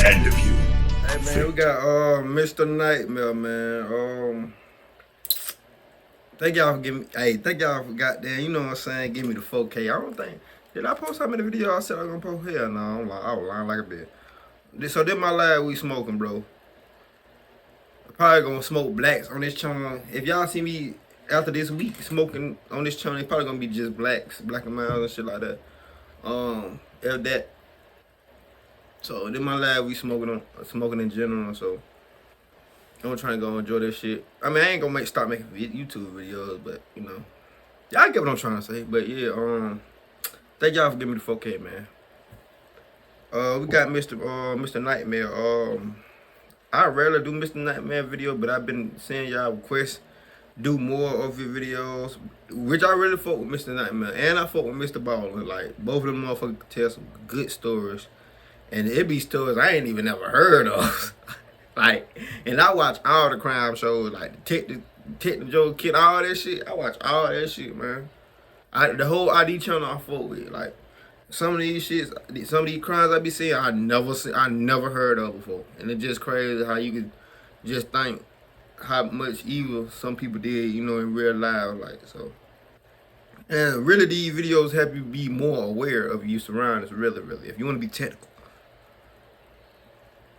end of you. Hey man, we got Mr. Nightmare, man. Thank y'all for giving me. Hey, thank y'all for goddamn. You know what I'm saying? Give me the 4K. I don't think. Did I post how many videos I said I was gonna post? Hell no, I was lying like a bitch. So this my last week smoking, bro. I'm probably gonna smoke blacks on this channel. If y'all see me after this week smoking on this channel, it's probably gonna be just blacks, black and miles and shit like that. If that. So this my last week smoking in general. So I'm trying to go enjoy this shit. I mean, I ain't gonna start making YouTube videos, but you know, y'all get what I'm trying to say. But yeah, thank y'all for giving me the 4K, man. We got Mr. Nightmare. I rarely do Mr. Nightmare video, but I've been seeing y'all request do more of your videos, which I really fuck with Mr. Nightmare, and I fuck with Mr. Baller. Like both of them motherfuckers tell some good stories, and it be stories I ain't even never heard of. Like, and I watch all the crime shows, like Detective Joe Kid, all that shit. I watch all that shit, man. The whole ID channel I fuck with. Like, some of these shits, some of these crimes I be seeing, I never heard of before. And it's just crazy how you could just think how much evil some people did, you know, in real life. Like, so. And really, these videos help you be more aware of your surroundings, really. If you want to be technical.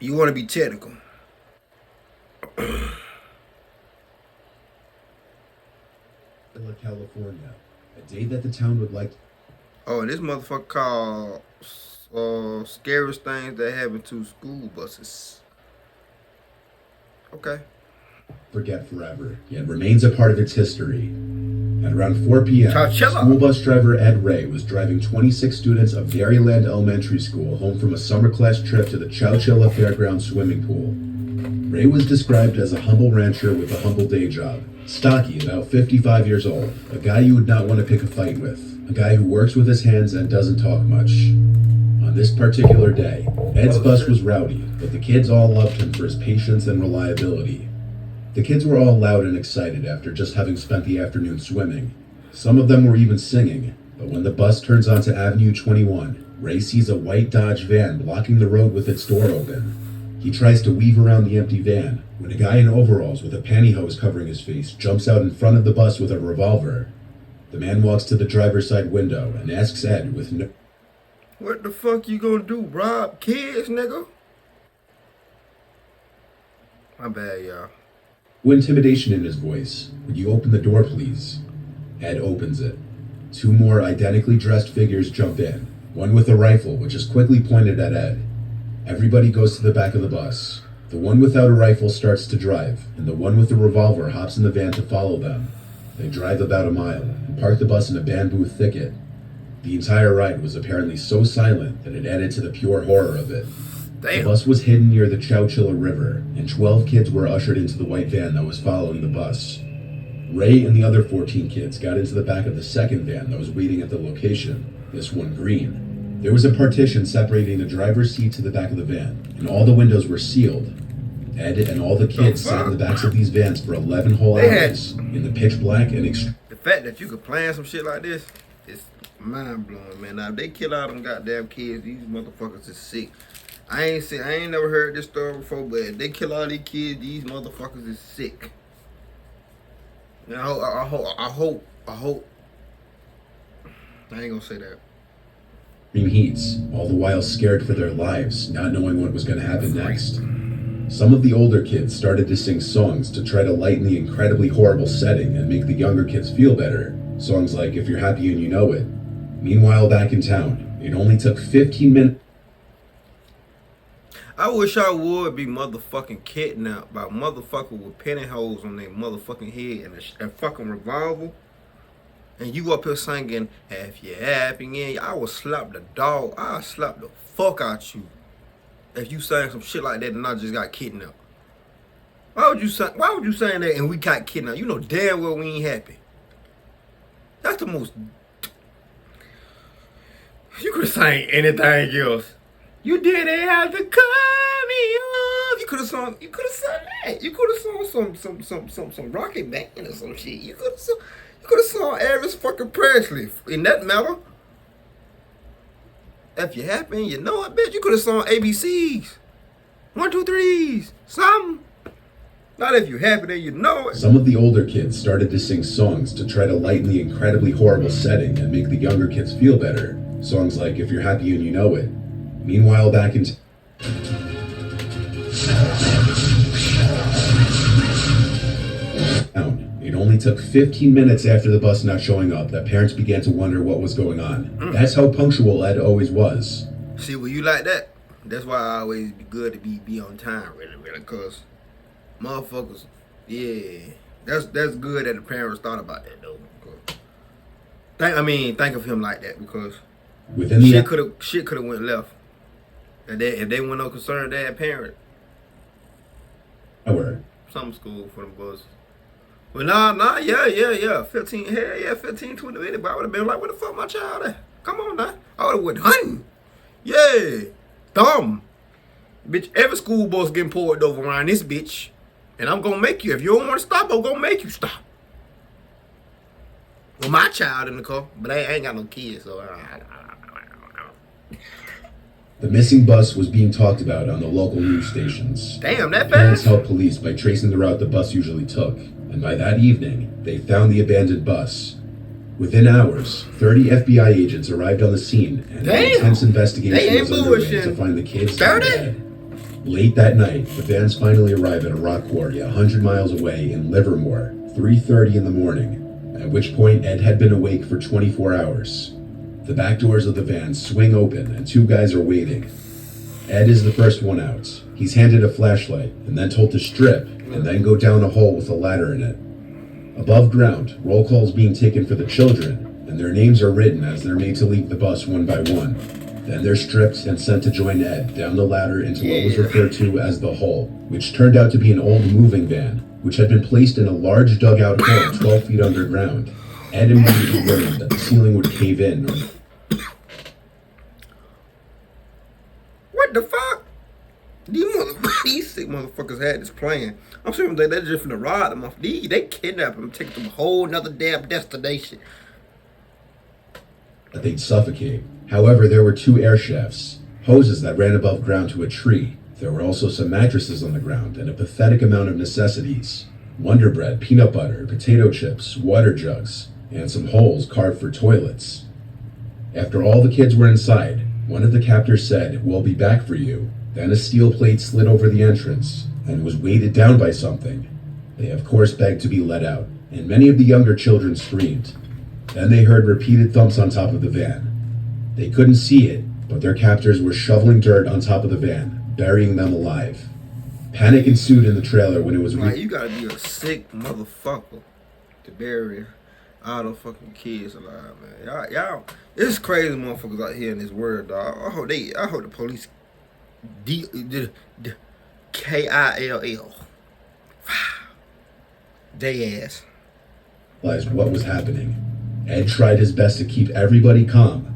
You want to be technical. California, a day that the town would like. Oh, this motherfucker called Scariest Things That Happen to School Buses. Okay. Forget forever, yet remains a part of its history. At around 4 p.m., Coachella. School bus driver Ed Ray was driving 26 students of Dairyland Elementary School home from a summer class trip to the Chowchilla Fairground swimming pool. Ray was described as a humble rancher with a humble day job. Stocky, about 55 years old, a guy you would not want to pick a fight with, a guy who works with his hands and doesn't talk much. On this particular day, Ed's bus was rowdy, but the kids all loved him for his patience and reliability. The kids were all loud and excited after just having spent the afternoon swimming. Some of them were even singing, but when the bus turns onto Avenue 21, Ray sees a white Dodge van blocking the road with its door open. He tries to weave around the empty van, when a guy in overalls with a pantyhose covering his face jumps out in front of the bus with a revolver. The man walks to the driver's side window and asks Ed with no... What the fuck you gonna do, rob kids, nigga? My bad, y'all. intimidation in his voice. Would you open the door, please? Ed opens it. Two more identically dressed figures jump in, one with a rifle, which is quickly pointed at Ed. Everybody goes to the back of the bus. The one without a rifle starts to drive, and the one with the revolver hops in the van to follow them. They drive about a mile and park the bus in a bamboo thicket. The entire ride was apparently so silent that it added to the pure horror of it. Damn. The bus was hidden near the Chowchilla River, and 12 kids were ushered into the white van that was following the bus. Ray and the other 14 kids got into the back of the second van that was waiting at the location, this one green. There was a partition separating the driver's seat to the back of the van, and all the windows were sealed. Ed and all the kids sat in the backs of these vans for 11 whole hours in the pitch black and The fact that you could plan some shit like this is mind blowing, man. Now if they kill all them goddamn kids, these motherfuckers is sick. I ain't never heard this story before, but if they kill all these kids, these motherfuckers is sick. And I hope. I ain't gonna say that. heats, all the while scared for their lives, not knowing what was going to happen next. Some of the older kids started to sing songs to try to lighten the incredibly horrible setting and make the younger kids feel better. Songs like If You're Happy and You Know It. Meanwhile, back in town, it only took 15 minutes. I wish I would be motherfucking kidnapped by a motherfucker with pantyhose on their motherfucking head and a fucking revolver. And you up here singing, if you're happy, and I would slap the dog. I'll slap the fuck out you. If you saying some shit like that and I just got kidnapped. Why would you say that and we got kidnapped? You know damn well we ain't happy. That's the most... You could have sang anything else. You didn't have to cut me off. You could have sung that. You could have sung some Rocket Band or some shit. You could have sung Elvis fucking Presley in that matter. If you happen, you know it, bitch. You could have sung ABCs. 1, 2, 3s. Something. Not if you're happy that you know it. Some of the older kids started to sing songs to try to lighten the incredibly horrible setting and make the younger kids feel better. Songs like If You're Happy and You Know It. Meanwhile, back in town, it only took 15 minutes after the bus not showing up that parents began to wonder what was going on. That's how punctual Ed always was. See, when you like that, that's why I always be good to be on time, really, because motherfuckers, yeah, that's good that the parents thought about that though. Think of him like that, because Within the shit could have went left. And if they weren't no concerned, they had parent. hour, Some school for them boys. Well, yeah. 15, hell yeah, 15, 20 minutes. But I would have been like, where the fuck my child at? Come on now. I would have went hunting. Yeah. Dumb. Bitch, every school bus getting pulled over around this bitch. And I'm gonna make you. If you don't want to stop, I'm gonna make you stop. Well, my child in the car, but I ain't got no kids, so the missing bus was being talked about on the local news stations. Damn, that Parents fast? helped police by tracing the route the bus usually took, and by that evening, they found the abandoned bus. Within hours, 30 FBI agents arrived on the scene, and an intense investigation was underway to find the kids. 30? Late that night, the vans finally arrive at a rock quarry 100 miles away in Livermore, 3:30 in the morning, at which point Ed had been awake for 24 hours. The back doors of the van swing open and two guys are waiting. Ed is the first one out. He's handed a flashlight and then told to strip and then go down a hole with a ladder in it. Above ground, roll call is being taken for the children, and their names are written as they're made to leave the bus one by one. Then they're stripped and sent to join Ed down the ladder into what was referred to as the hole, which turned out to be an old moving van, which had been placed in a large dugout hole 12 feet underground. Ed immediately learned that the ceiling would cave in. What the fuck? These sick motherfuckers had this plan. I'm sure they're just finna rob them off. They kidnap them, take them to a whole nother damn destination. That they'd suffocate. However, there were two air shafts, hoses that ran above ground to a tree. There were also some mattresses on the ground and a pathetic amount of necessities. Wonder Bread, peanut butter, potato chips, water jugs, and some holes carved for toilets. After all the kids were inside, one of the captors said, "We'll be back for you." Then a steel plate slid over the entrance and was weighted down by something. They of course begged to be let out, and many of the younger children screamed. Then they heard repeated thumps on top of the van. They couldn't see it, but their captors were shoveling dirt on top of the van, burying them alive. Panic ensued in the trailer when it was like, you gotta be a sick motherfucker to bury all those fucking kids alive, man. Y'all, it's crazy motherfuckers out here in this world, dog. I hope the police KILL. They ass. Realized what was happening. Ed tried his best to keep everybody calm.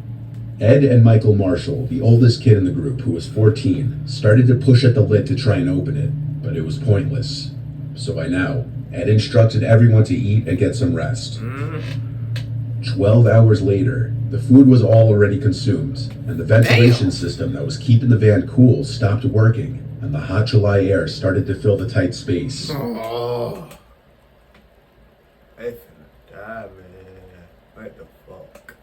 Ed and Michael Marshall, the oldest kid in the group, who was 14, started to push at the lid to try and open it, but it was pointless. So by now, Ed instructed everyone to eat and get some rest. 12 hours later, the food was all already consumed, and the ventilation system that was keeping the van cool stopped working, and the hot July air started to fill the tight space. Oh. They finna die, man. What the fuck?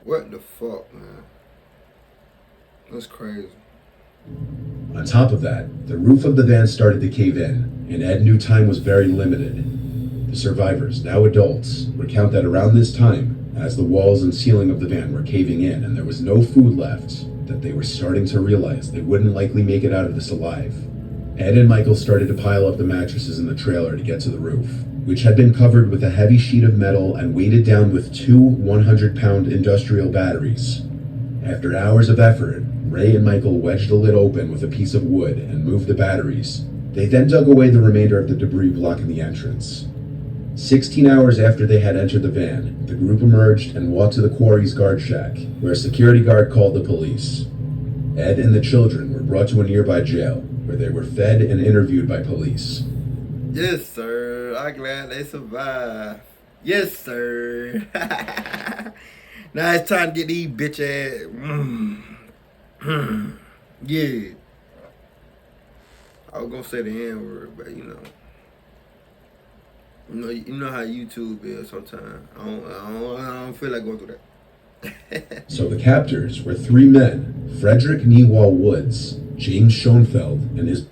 What the fuck, man? That's crazy. On top of that, the roof of the van started to cave in, and Ed knew time was very limited. The survivors, now adults, recount that around this time, as the walls and ceiling of the van were caving in and there was no food left, that they were starting to realize they wouldn't likely make it out of this alive. Ed and Michael started to pile up the mattresses in the trailer to get to the roof, which had been covered with a heavy sheet of metal and weighted down with two 100-pound industrial batteries. After hours of effort, Ray and Michael wedged the lid open with a piece of wood and moved the batteries. They then dug away the remainder of the debris blocking the entrance. 16 hours after they had entered the van, the group emerged and walked to the quarry's guard shack, where a security guard called the police. Ed and the children were brought to a nearby jail, where they were fed and interviewed by police. Yes, sir. I'm glad they survived. Yes, sir. Now it's time to get these bitch ass. Yeah. I was gonna say the N word, but you know how YouTube is sometimes. I don't feel like going through that. So the captors were three men, Frederick Newall Woods, James Schoenfeld, and his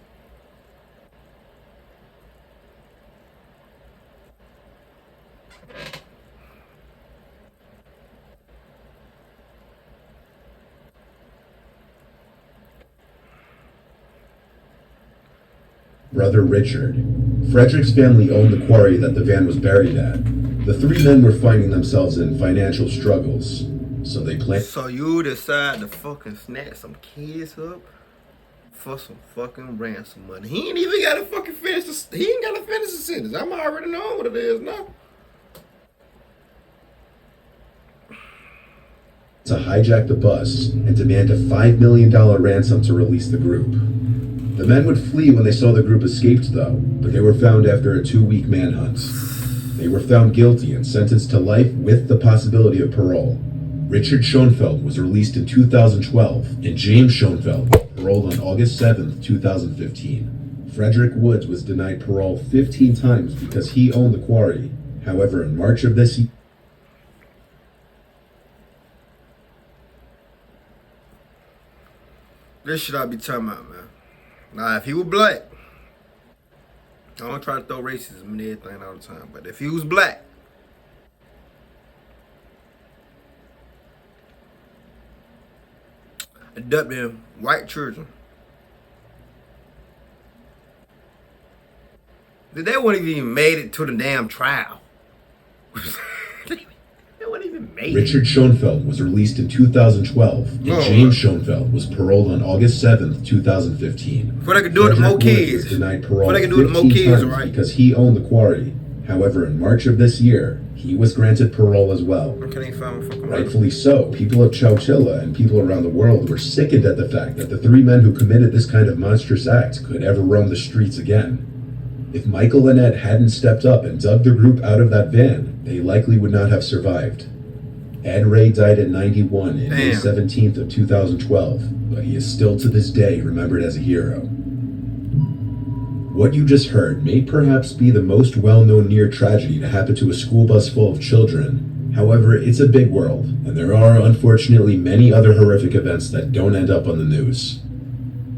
brother Richard. Frederick's family owned the quarry that the van was buried at. The three men were finding themselves in financial struggles, so they planned. So you decide to fucking snatch some kids up for some fucking ransom money. He ain't even gotta fucking finish he ain't gotta finish the sentence. I'm already knowing what it is now. To hijack the bus and demand a $5 million ransom to release the group. The men would flee when they saw the group escaped, though, but they were found after a 2-week manhunt. They were found guilty and sentenced to life with the possibility of parole. Richard Schoenfeld was released in 2012, and James Schoenfeld was paroled on August 7, 2015. Frederick Woods was denied parole 15 times because he owned the quarry. However, in March of this year, This shit I be talking about, man. Now, if he was black, I don't try to throw racism and everything all the time, but if he was black, abducting white children, they wouldn't even made it to the damn trial. They wouldn't even made it. Richard Schoenfeld was released in 2012, and James Schoenfeld was paroled on August 7, 2015. Before they could do it to more kids. Was denied parole Before they could do it to more 15 kids, times right? because he owned the quarry. However, in March of this year, he was granted parole as well. Rightfully so, people of Chowchilla and people around the world were sickened at the fact that the three men who committed this kind of monstrous act could ever roam the streets again. If Michael and Ed hadn't stepped up and dug the group out of that van, they likely would not have survived. Ed Ray died at 91 in May 17th of 2012, but he is still to this day remembered as a hero. What you just heard may perhaps be the most well-known near tragedy to happen to a school bus full of children. However, it's a big world, and there are unfortunately many other horrific events that don't end up on the news.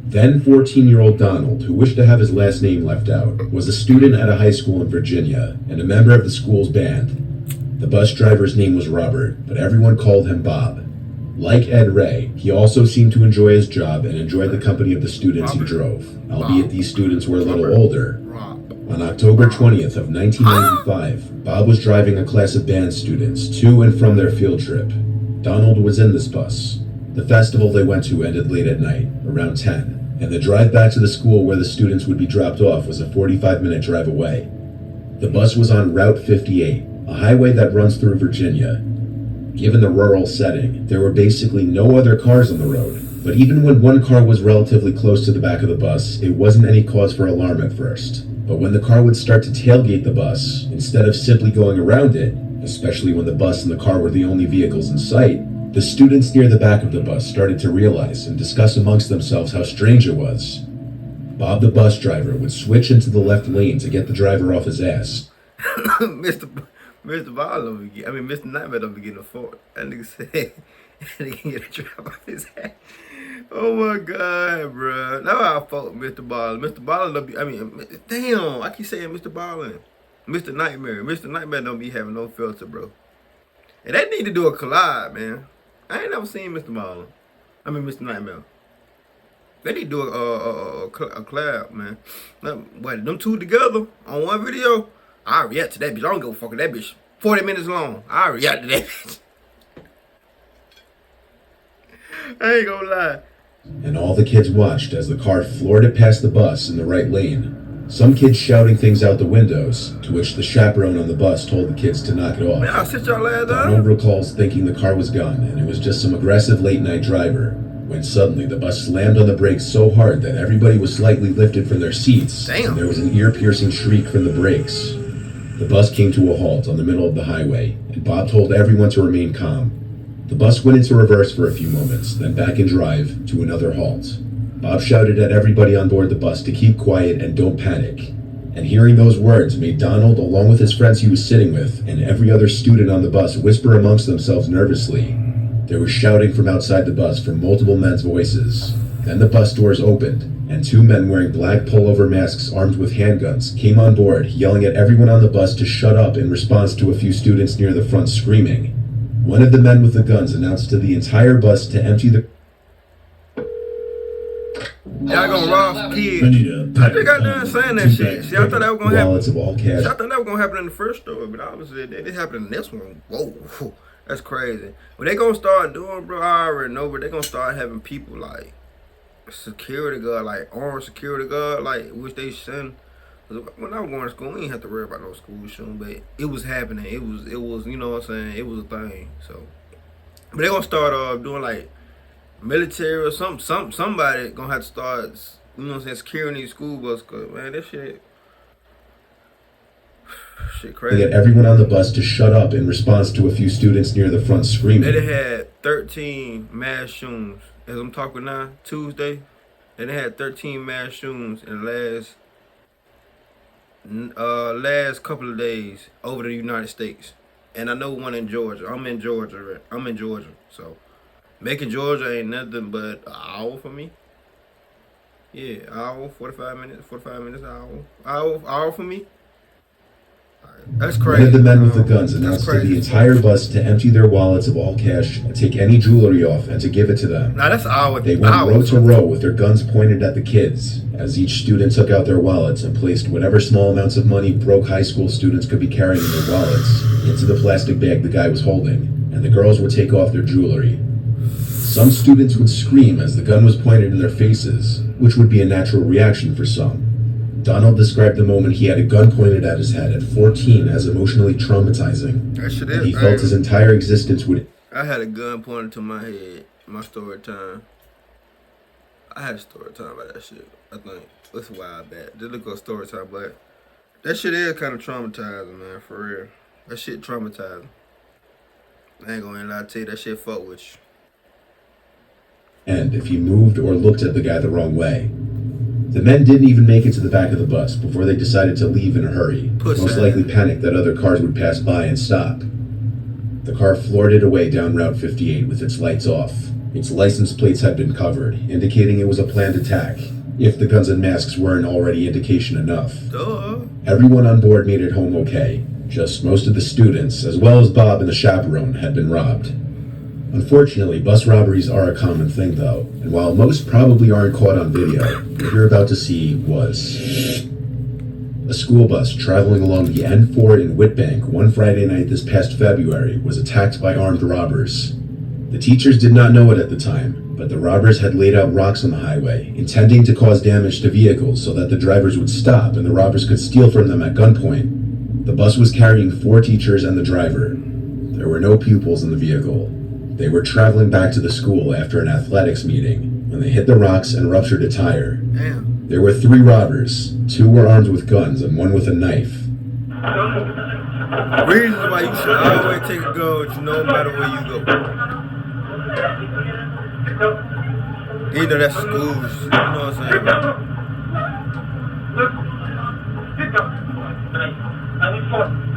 Then 14-year-old Donald, who wished to have his last name left out, was a student at a high school in Virginia and a member of the school's band. The bus driver's name was Robert, but everyone called him Bob. Like Ed Ray, he also seemed to enjoy his job and enjoyed the company of the students he drove, albeit these students were a little older. On October 20th of 1995, Bob was driving a class of band students to and from their field trip. Donald was in this bus. The festival they went to ended late at night, around 10, and the drive back to the school where the students would be dropped off was a 45-minute drive away. The bus was on Route 58, a highway that runs through Virginia. Given the rural setting, there were basically no other cars on the road, but even when one car was relatively close to the back of the bus, it wasn't any cause for alarm at first. But when the car would start to tailgate the bus, instead of simply going around it, especially when the bus and the car were the only vehicles in sight, the students near the back of the bus started to realize and discuss amongst themselves how strange it was. Bob the bus driver would switch into the left lane to get the driver off his ass. Mr. Nightmare don't be getting a fault. That nigga said, that nigga get a driver off his ass. Oh my God, bro. That's how I fought Mr. Ballin. Mr. Ballin don't be, damn, I keep saying Mr. Ballin. Mr. Nightmare. Mr. Nightmare don't be having no filter, bro. And they need to do a collab, man. I ain't never seen Mr. Nightmare. They need to do a collab, man. What, them two together on one video? I react to that bitch. I don't give a fuck with that bitch. 40 minutes long. I react to that bitch. I ain't gonna lie. And all the kids watched as the car floored it past the bus in the right lane. Some kids shouting things out the windows, to which the chaperone on the bus told the kids to knock it off. Man, I'll sit y'all ass down. Donald recalls thinking the car was gone and it was just some aggressive late-night driver, when suddenly the bus slammed on the brakes so hard that everybody was slightly lifted from their seats. Damn. And there was an ear-piercing shriek from the brakes. The bus came to a halt on the middle of the highway, and Bob told everyone to remain calm. The bus went into reverse for a few moments, then back in drive to another halt. Bob shouted at everybody on board the bus to keep quiet and don't panic. And hearing those words made Donald, along with his friends he was sitting with, and every other student on the bus whisper amongst themselves nervously. There was shouting from outside the bus from multiple men's voices. Then the bus doors opened, and two men wearing black pullover masks armed with handguns came on board, yelling at everyone on the bus to shut up in response to a few students near the front screaming. One of the men with the guns announced to the entire bus to empty the... Y'all gonna rob kids. I just got done saying that shit. See, I thought that was gonna happen. Wallets of all cash. See, I thought that was gonna happen in the first story, but obviously it happened in this one. Whoa, that's crazy. What they gonna start doing, bro, I already know, but they gonna start having people like security guard, like armed security guard, like which they send. When I was going to school, we didn't have to worry about no school shooting, but it was happening. It was, you know what I'm saying? It was a thing. So, but they gonna start doing like military or somebody gonna have to start, you know what I'm saying, securing these school buses, cause man, this shit crazy. They get everyone on the bus to shut up in response to a few students near the front screaming. They had 13 mass shootings. As I'm talking now, Tuesday, and they had 13 mass shootings in the last couple of days over the United States. And I know one in Georgia. I'm in Georgia, so making Georgia ain't nothing but an hour for me. Yeah, hour, 45 minutes, hour for me. That's crazy. One of the men with the guns announced to the entire bus to empty their wallets of all cash, take any jewelry off, and to give it to them. Now that's our. They went row to row with their guns pointed at the kids, as each student took out their wallets and placed whatever small amounts of money broke high school students could be carrying in their wallets into the plastic bag the guy was holding, and the girls would take off their jewelry. Some students would scream as the gun was pointed in their faces, which would be a natural reaction for some. Donald described the moment he had a gun pointed at his head at 14 as emotionally traumatizing. That shit is. And he felt his entire existence would... I had a gun pointed to my head, my story time. I had a story time about that shit. I think that's a while back. Just look up story time, but that shit is kind of traumatizing, man, for real. That shit traumatizing. I ain't gonna lie to you, that shit fuck with you. And if he moved or looked at the guy the wrong way. The men didn't even make it to the back of the bus before they decided to leave in a hurry, most likely panicked that other cars would pass by and stop. The car floored it away down Route 58 with its lights off. Its license plates had been covered, indicating it was a planned attack, if the guns and masks weren't already indication enough. Duh. Everyone on board made it home okay. Just most of the students, as well as Bob and the chaperone, had been robbed. Unfortunately, bus robberies are a common thing, though, and while most probably aren't caught on video, what you're about to see was... A school bus traveling along the N4 in Whitbank one Friday night this past February was attacked by armed robbers. The teachers did not know it at the time, but the robbers had laid out rocks on the highway, intending to cause damage to vehicles so that the drivers would stop and the robbers could steal from them at gunpoint. The bus was carrying 4 teachers and the driver. There were no pupils in the vehicle. They were traveling back to the school after an athletics meeting when they hit the rocks and ruptured a tire. Damn. There were 3 robbers. 2 were armed with guns and 1 with a knife. Reasons why you should always take a gun with you no matter where you go. You know that's schools. You know what I'm saying?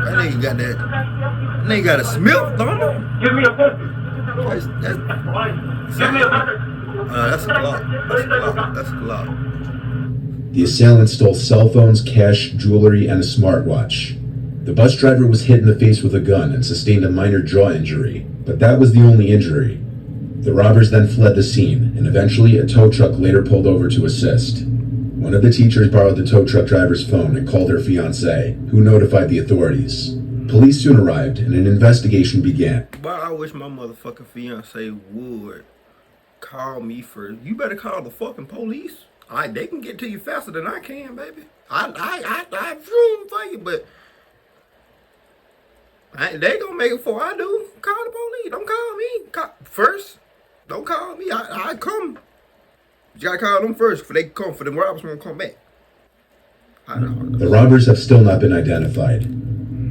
That nigga got that. That nigga got a Smith, don't he? Give me a pistol. That's Give me a pistol. that's a Glock. That's a Glock. The assailants stole cell phones, cash, jewelry, and a smartwatch. The bus driver was hit in the face with a gun and sustained a minor jaw injury, but that was the only injury. The robbers then fled the scene, and eventually a tow truck later pulled over to assist. One of the teachers borrowed the tow truck driver's phone and called her fiancé, who notified the authorities. Police soon arrived, and an investigation began. But I wish my motherfucking fiancé would call me first. You better call the fucking police. They can get to you faster than I can, baby. I room for you, but they gonna make it before I do. Call the police. Don't call me first. Don't call me. I come. You gotta call them first before they come. For them robbers won't come back. The robbers have still not been identified.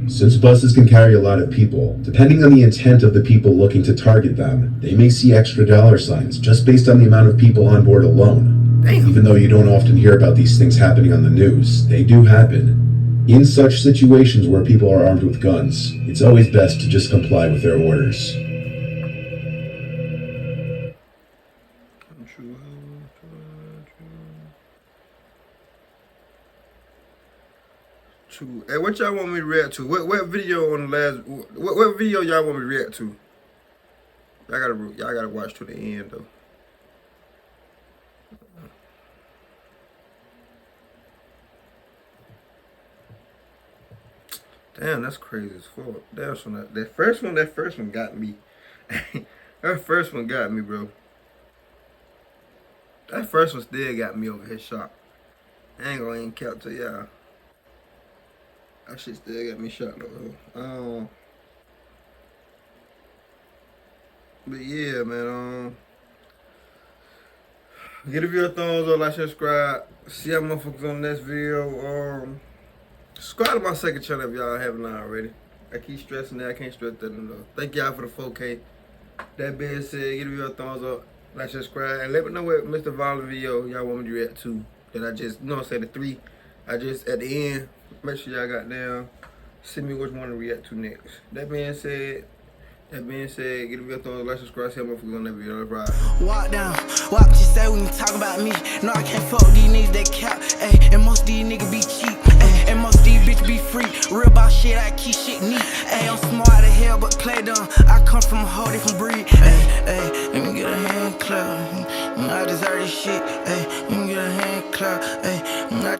Since buses can carry a lot of people, depending on the intent of the people looking to target them, they may see extra dollar signs just based on the amount of people on board alone. Damn. Even though you don't often hear about these things happening on the news, they do happen. In such situations where people are armed with guns, it's always best to just comply with their orders. True. Hey, what y'all want me to react to? What video on the last? What video y'all want me to react to? Y'all gotta watch to the end though. Damn, that's crazy as fuck. That first one got me. That first one got me, bro. That first one still got me over here shocked. I ain't gonna even count to y'all. That shit still got me shocked though. But yeah, man. Give your thumbs up, like, subscribe. See how motherfuckers on the next video. Subscribe to my second channel if y'all haven't already. I keep stressing that. I can't stress that enough. Thank y'all for the 4K. That being said, give your thumbs up, like, subscribe, and let me know what Mr. Violent video y'all want me to react to. That I just, you know what I'm saying, the 3. I just, at the end, make sure y'all got down. Send me which one to react to next. That being said, give your thumbs up, like, subscribe, see how motherfuckers on that video. Let's ride. Walk down, what you say when you talk about me? No, I can't fuck these niggas that cap, ayy. And most of these niggas be cheap, ayy. And most of these bitches be free. Real about shit, I keep shit neat. Ayy, I'm smart as hell, but play dumb. I come from a whole different breed, ayy, ayy. Let me get a hand clap. I deserve this shit.